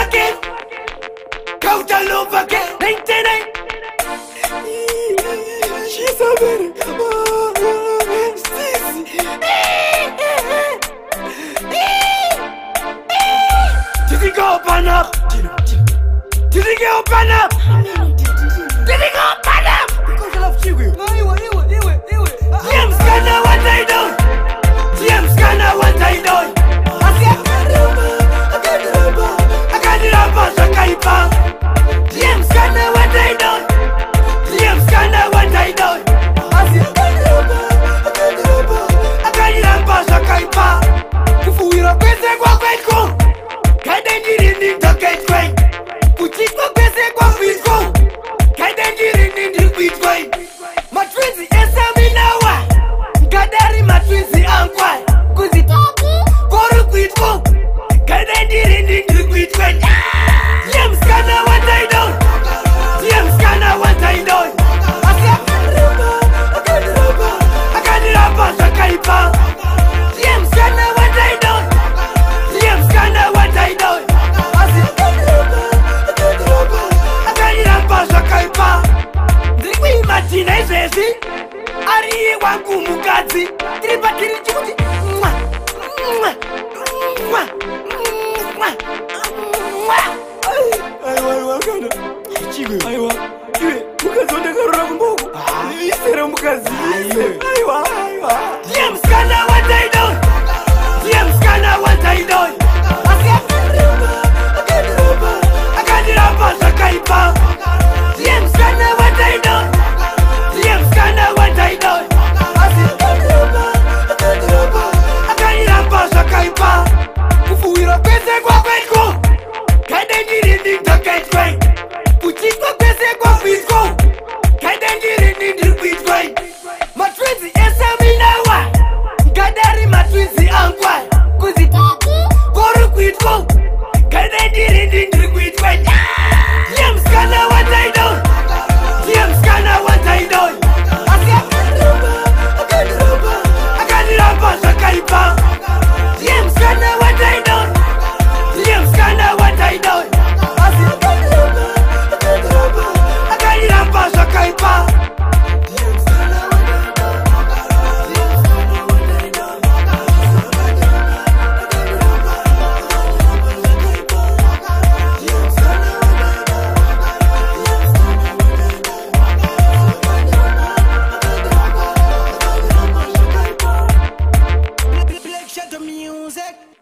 again. Count a love again. 99. She's a very did it go open up? Did it go open up? Did it go open up? Because I love you. James Gunner, what I do? James Gunner, what I do? I got it up as a kaipa. James Gunner, what I do? James Gunner, what I do? I got it up as a kaipa. Kufuira pese kwa kweko. Kadenjiri ni toketwe. Kuchiko pese kwa kweko. Kadenjiri ni bitcoin. Matwizi esa minawa. Kadari matwizi ankwa. Kuzitoku koru kwitko. Kadenjiri ni bitcoin. James Gunner, what I do? James Gunner, what I do? I got it up as a kaipa. James Gunner, what I do? James Gunner, what I do? I got it up as a kaipa. Ndikwi matina izezi. Ari wangu mukazi. Tripa kiri chukuti. Aiwa kana. Chigwe. Aiwa. Iwe mukazi ondekarura kumbogo. Isere mukazi. Aiwa. James Gunner, what I do? James Gunner, what I do? I got it up as a kaipa. James Gunner, what I do? James Gunner, what I do? I got it up as a kaipa. Kufuira pese kwa kweko. Kadenjiri ni toketwe. Kuchiko pese kwa kweko. Kadenjiri ni bitcoin. Matwizi esa minawa. Kadari matwizi ankwa. Kuzitoku koru kwitko. Kadenjiri ni bitcoin. James Gunner, what I do? James Gunner, what I do? I got it up as a kaipa. James Gunner, what I do? James Gunner, what I do? I got it up as a kaipa. Black Shadow Music.